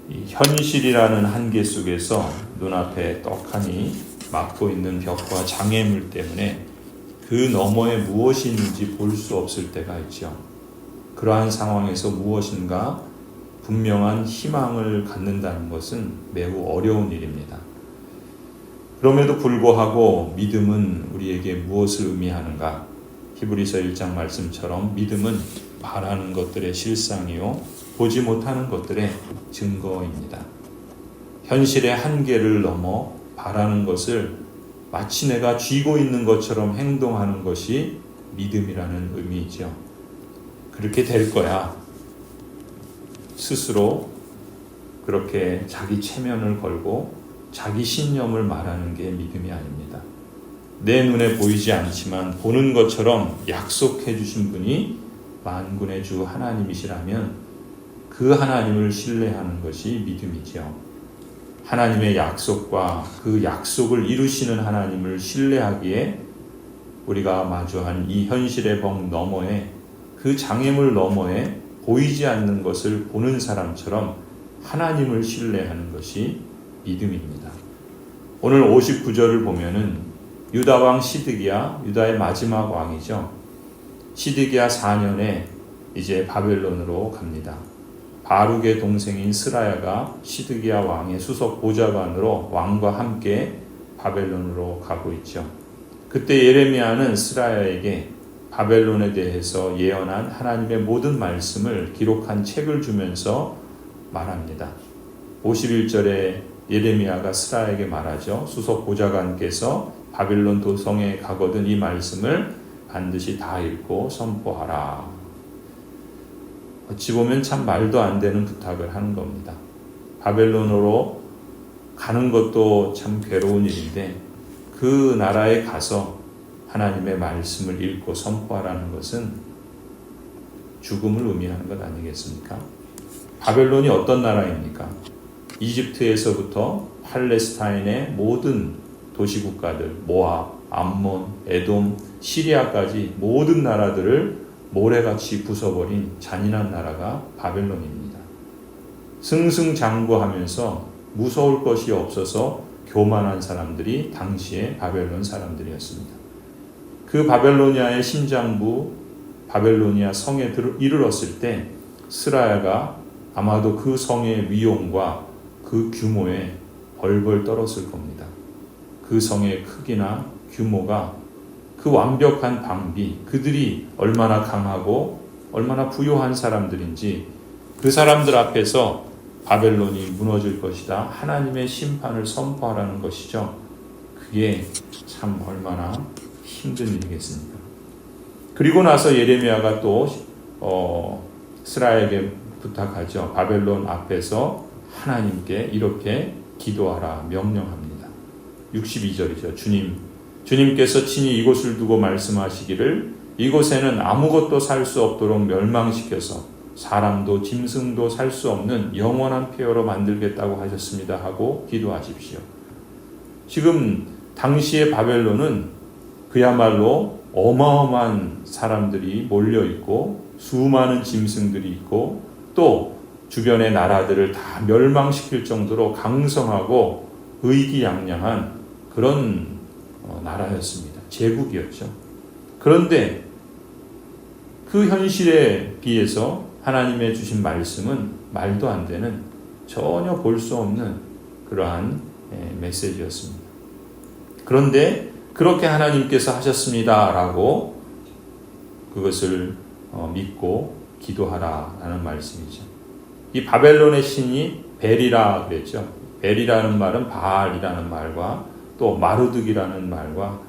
이 현실이라는 한계 속에서 눈앞에 떡하니 막고 있는 벽과 장애물 때문에 그 너머에 무엇이 있는지 볼 수 없을 때가 있죠. 그러한 상황에서 무엇인가 분명한 희망을 갖는다는 것은 매우 어려운 일입니다. 그럼에도 불구하고 믿음은 우리에게 무엇을 의미하는가? 히브리서 1장 말씀처럼 믿음은 바라는 것들의 실상이요 보지 못하는 것들의 증거입니다. 현실의 한계를 넘어 바라는 것을 마치 내가 쥐고 있는 것처럼 행동하는 것이 믿음이라는 의미이죠. 그렇게 될 거야. 스스로 그렇게 자기 체면을 걸고 자기 신념을 말하는 게 믿음이 아닙니다. 내 눈에 보이지 않지만 보는 것처럼 약속해 주신 분이 만군의 주 하나님이시라면 그 하나님을 신뢰하는 것이 믿음이지요. 하나님의 약속과 그 약속을 이루시는 하나님을 신뢰하기에 우리가 마주한 이 현실의 벽 너머에 그 장애물 너머에 보이지 않는 것을 보는 사람처럼 하나님을 신뢰하는 것이 믿음입니다. 오늘 59절을 보면은 유다 왕 시드기야, 유다의 마지막 왕이죠. 시드기야 4년에 이제 바벨론으로 갑니다. 바룩의 동생인 스라야가 시드기야 왕의 수석 보좌관으로 왕과 함께 바벨론으로 가고 있죠. 그때 예레미야는 스라야에게 바벨론에 대해서 예언한 하나님의 모든 말씀을 기록한 책을 주면서 말합니다. 51절에 예레미야가 스라야에게 말하죠. 수석 보좌관께서 바벨론 도성에 가거든 이 말씀을 반드시 다 읽고 선포하라. 어찌 보면 참 말도 안 되는 부탁을 하는 겁니다. 바벨론으로 가는 것도 참 괴로운 일인데 그 나라에 가서 하나님의 말씀을 읽고 선포하라는 것은 죽음을 의미하는 것 아니겠습니까? 바벨론이 어떤 나라입니까? 이집트에서부터 팔레스타인의 모든 도시국가들, 모압, 암몬, 에돔, 시리아까지 모든 나라들을 모래같이 부숴버린 잔인한 나라가 바벨론입니다. 승승장구하면서 무서울 것이 없어서 교만한 사람들이 당시의 바벨론 사람들이었습니다. 그 바벨로니아의 심장부 바벨로니아 성에 이르렀을 때 스라야가 아마도 그 성의 위용과 그 규모에 벌벌 떨었을 겁니다. 그 성의 크기나 규모가 그 완벽한 방비, 그들이 얼마나 강하고 얼마나 부유한 사람들인지 그 사람들 앞에서 바벨론이 무너질 것이다. 하나님의 심판을 선포하라는 것이죠. 그게 참 얼마나 힘든 일이겠습니까? 그리고 나서 예레미야가 또 스라야에게 부탁하죠. 바벨론 앞에서 하나님께 이렇게 기도하라 명령합니다. 62절이죠. 주님께서 친히 이곳을 두고 말씀하시기를 이곳에는 아무것도 살 수 없도록 멸망시켜서 사람도 짐승도 살 수 없는 영원한 폐허로 만들겠다고 하셨습니다 하고 기도하십시오. 지금 당시의 바벨론은 그야말로 어마어마한 사람들이 몰려있고 수많은 짐승들이 있고 또 주변의 나라들을 다 멸망시킬 정도로 강성하고 의기양양한 그런 나라였습니다. 제국이었죠. 그런데 그 현실에 비해서 하나님의 주신 말씀은 말도 안 되는 전혀 볼 수 없는 그러한 메시지였습니다. 그런데 그렇게 하나님께서 하셨습니다라고 그것을 믿고 기도하라라는 말씀이죠. 이 바벨론의 신이 벨이라 그랬죠. 벨이라는 말은 바알이라는 말과 또 마르둑이라는 말과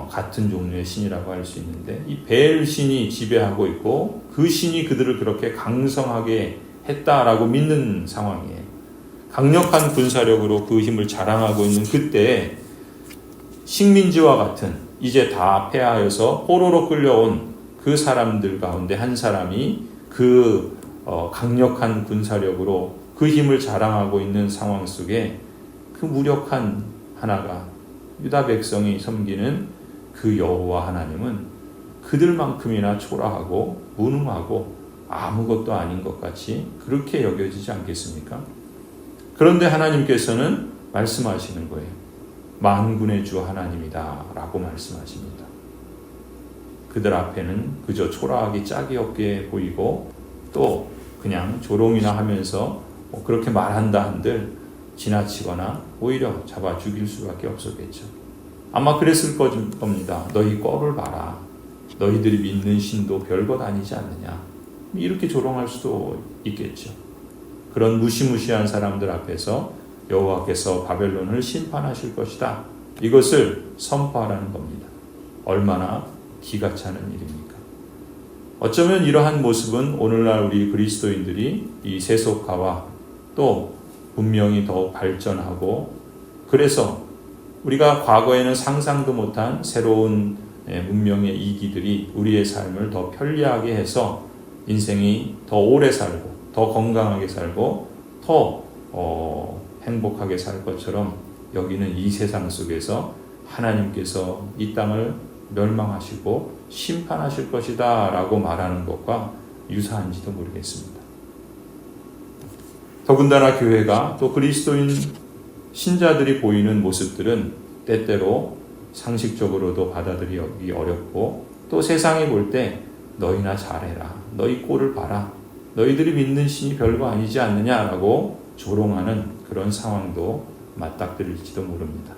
같은 종류의 신이라고 할 수 있는데 이 벨 신이 지배하고 있고 그 신이 그들을 그렇게 강성하게 했다라고 믿는 상황이에요. 강력한 군사력으로 그 힘을 자랑하고 있는 그때에 식민지와 같은 이제 다 폐하여서 포로로 끌려온 그 사람들 가운데 한 사람이 그 강력한 군사력으로 그 힘을 자랑하고 있는 상황 속에 그 무력한 하나가 유다 백성이 섬기는 그 여호와 하나님은 그들만큼이나 초라하고 무능하고 아무것도 아닌 것 같이 그렇게 여겨지지 않겠습니까? 그런데 하나님께서는 말씀하시는 거예요. 만군의 주 하나님이다 라고 말씀하십니다. 그들 앞에는 그저 초라하기 짝이 없게 보이고 또 그냥 조롱이나 하면서 그렇게 말한다 한들 지나치거나 오히려 잡아 죽일 수밖에 없었겠죠. 아마 그랬을 겁니다. 너희 꼴을 봐라. 너희들이 믿는 신도 별것 아니지 않느냐. 이렇게 조롱할 수도 있겠죠. 그런 무시무시한 사람들 앞에서 여호와께서 바벨론을 심판하실 것이다. 이것을 선포하라는 겁니다. 얼마나 기가 차는 일입니까? 어쩌면 이러한 모습은 오늘날 우리 그리스도인들이 이 세속화와 또 문명이 더욱 발전하고 그래서 우리가 과거에는 상상도 못한 새로운 문명의 이기들이 우리의 삶을 더 편리하게 해서 인생이 더 오래 살고 더 건강하게 살고 더 행복하게 살 것처럼 여기는 이 세상 속에서 하나님께서 이 땅을 멸망하시고 심판하실 것이다 라고 말하는 것과 유사한지도 모르겠습니다. 더군다나 교회가 또 그리스도인 신자들이 보이는 모습들은 때때로 상식적으로도 받아들이기 어렵고 또 세상이 볼 때 너희나 잘해라. 너희 꼴을 봐라. 너희들이 믿는 신이 별거 아니지 않느냐라고 조롱하는 그런 상황도 맞닥뜨릴지도 모릅니다.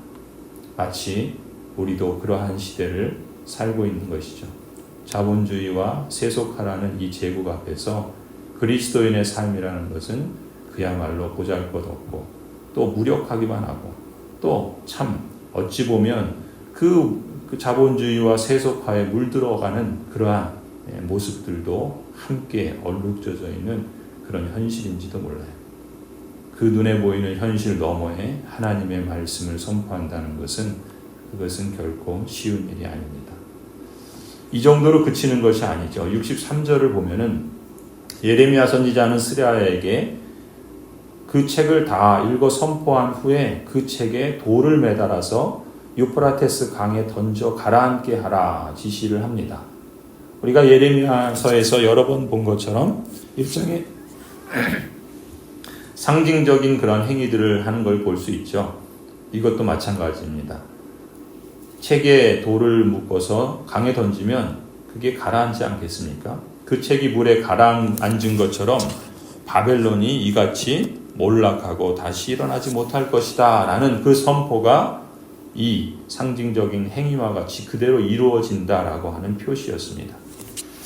마치 우리도 그러한 시대를 살고 있는 것이죠. 자본주의와 세속화라는 이 제국 앞에서 그리스도인의 삶이라는 것은 그야말로 보잘것없고 또 무력하기만 하고 또 참 어찌 보면 그 자본주의와 세속화에 물들어가는 그러한 모습들도 함께 얼룩져져 있는 그런 현실인지도 몰라요. 그 눈에 보이는 현실 너머에 하나님의 말씀을 선포한다는 것은 그것은 결코 쉬운 일이 아닙니다. 이 정도로 그치는 것이 아니죠. 63절을 보면은 예레미야 선지자는 스라야에게 그 책을 다 읽어 선포한 후에 그 책에 돌을 매달아서 유프라테스 강에 던져 가라앉게 하라 지시를 합니다. 우리가 예레미야서에서 여러 번 본 것처럼 일종의 상징적인 그런 행위들을 하는 걸 볼 수 있죠. 이것도 마찬가지입니다. 책에 돌을 묶어서 강에 던지면 그게 가라앉지 않겠습니까? 그 책이 물에 가라앉은 것처럼 바벨론이 이같이 몰락하고 다시 일어나지 못할 것이다 라는 그 선포가 이 상징적인 행위와 같이 그대로 이루어진다라고 하는 표시였습니다.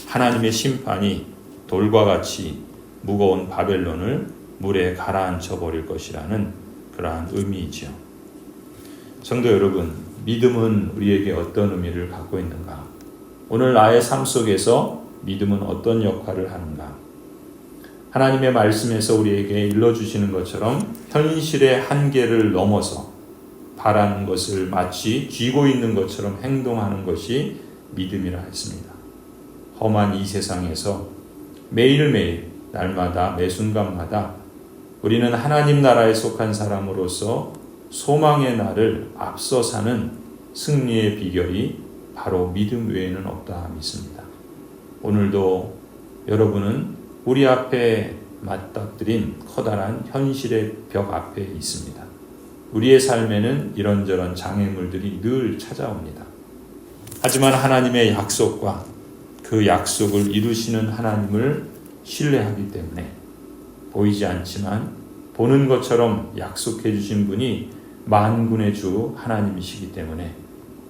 하나님의 심판이 돌과 같이 무거운 바벨론을 물에 가라앉혀 버릴 것이라는 그러한 의미이죠. 성도 여러분, 믿음은 우리에게 어떤 의미를 갖고 있는가? 오늘 나의 삶 속에서 믿음은 어떤 역할을 하는가? 하나님의 말씀에서 우리에게 일러주시는 것처럼 현실의 한계를 넘어서 바라는 것을 마치 쥐고 있는 것처럼 행동하는 것이 믿음이라 했습니다. 험한 이 세상에서 매일매일 날마다 매 순간마다 우리는 하나님 나라에 속한 사람으로서 소망의 날을 앞서 사는 승리의 비결이 바로 믿음 외에는 없다 믿습니다. 오늘도 여러분은 우리 앞에 맞닥뜨린 커다란 현실의 벽 앞에 있습니다. 우리의 삶에는 이런저런 장애물들이 늘 찾아옵니다. 하지만 하나님의 약속과 그 약속을 이루시는 하나님을 신뢰하기 때문에 보이지 않지만 보는 것처럼 약속해 주신 분이 만군의 주 하나님이시기 때문에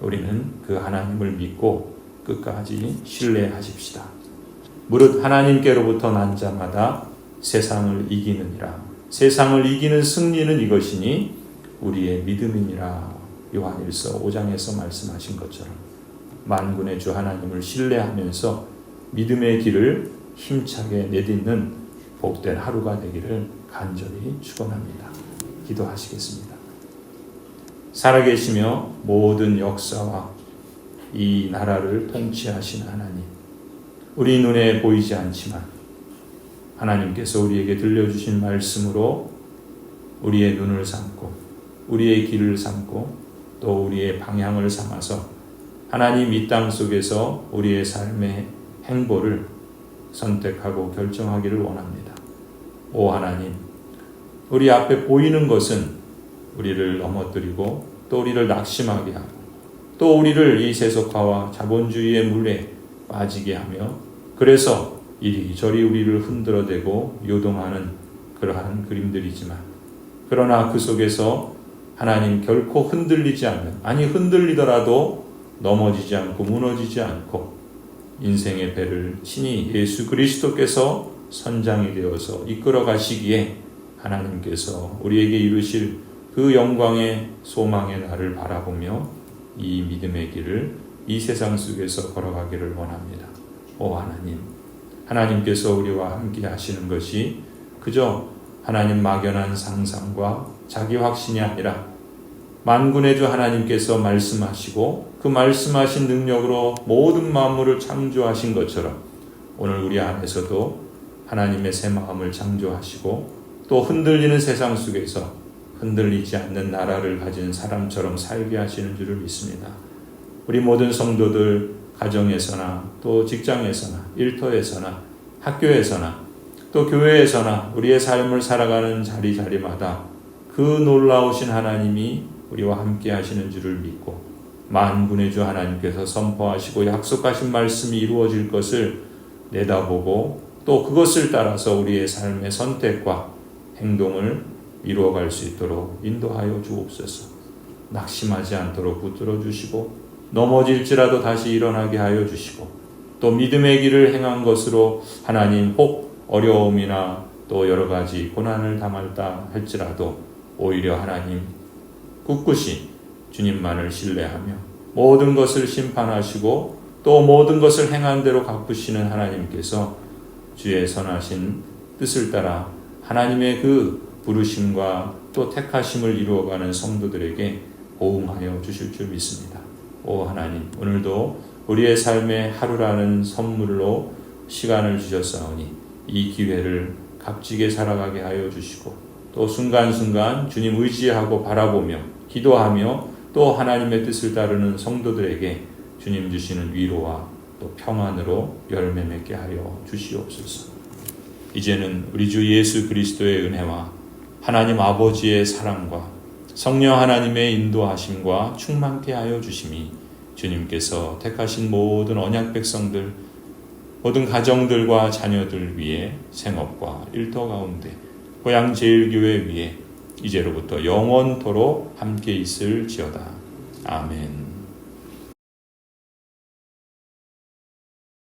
우리는 그 하나님을 믿고 끝까지 신뢰하십시다. 무릇 하나님께로부터 난 자마다 세상을 이기느니라. 세상을 이기는 승리는 이것이니 우리의 믿음이니라. 요한일서 5장에서 말씀하신 것처럼 만군의 주 하나님을 신뢰하면서 믿음의 길을 힘차게 내딛는 복된 하루가 되기를 간절히 축원합니다. 기도하시겠습니다. 살아계시며 모든 역사와 이 나라를 통치하신 하나님, 우리 눈에 보이지 않지만 하나님께서 우리에게 들려주신 말씀으로 우리의 눈을 삼고 우리의 길을 삼고 또 우리의 방향을 삼아서 하나님 이 땅 속에서 우리의 삶의 행보를 선택하고 결정하기를 원합니다. 오 하나님, 우리 앞에 보이는 것은 우리를 넘어뜨리고 또 우리를 낙심하게 하고 또 우리를 이 세속화와 자본주의의 물에 빠지게 하며 그래서 이리저리 우리를 흔들어대고 요동하는 그러한 그림들이지만 그러나 그 속에서 하나님 결코 흔들리지 않는, 아니 흔들리더라도 넘어지지 않고 무너지지 않고 인생의 배를 친히 예수 그리스도께서 선장이 되어서 이끌어 가시기에 하나님께서 우리에게 이루실 그 영광의 소망의 날을 바라보며 이 믿음의 길을 이 세상 속에서 걸어가기를 원합니다. 오 하나님, 하나님께서 우리와 함께 하시는 것이 그저 하나님 막연한 상상과 자기 확신이 아니라 만군의 주 하나님께서 말씀하시고 그 말씀하신 능력으로 모든 만물을 창조하신 것처럼 오늘 우리 안에서도 하나님의 새 마음을 창조하시고 또 흔들리는 세상 속에서 흔들리지 않는 나라를 가진 사람처럼 살게 하시는 줄을 믿습니다. 우리 모든 성도들 가정에서나 또 직장에서나 일터에서나 학교에서나 또 교회에서나 우리의 삶을 살아가는 자리자리마다 그 놀라우신 하나님이 우리와 함께 하시는 줄을 믿고 만군의 주 하나님께서 선포하시고 약속하신 말씀이 이루어질 것을 내다보고 또 그것을 따라서 우리의 삶의 선택과 행동을 이루어갈 수 있도록 인도하여 주옵소서. 낙심하지 않도록 붙들어 주시고 넘어질지라도 다시 일어나게 하여 주시고 또 믿음의 길을 행한 것으로 하나님 혹 어려움이나 또 여러 가지 고난을 당할다 할지라도 오히려 하나님 굳굳이 주님만을 신뢰하며 모든 것을 심판하시고 또 모든 것을 행한 대로 갚으시는 하나님께서 주의 선하신 뜻을 따라 하나님의 그 부르심과 또 택하심을 이루어가는 성도들에게 호응하여 주실 줄 믿습니다. 오 하나님, 오늘도 우리의 삶의 하루라는 선물로 시간을 주셨사오니 이 기회를 값지게 살아가게 하여 주시고 또 순간순간 주님 의지하고 바라보며 기도하며 또 하나님의 뜻을 따르는 성도들에게 주님 주시는 위로와 또 평안으로 열매 맺게 하여 주시옵소서. 이제는 우리 주 예수 그리스도의 은혜와 하나님 아버지의 사랑과 성령 하나님의 인도하심과 충만케 하여 주심이 주님께서 택하신 모든 언약 백성들, 모든 가정들과 자녀들 위에 생업과 일터 가운데 고향 제일교회 위에 이제로부터 영원토록 함께 있을지어다. 아멘.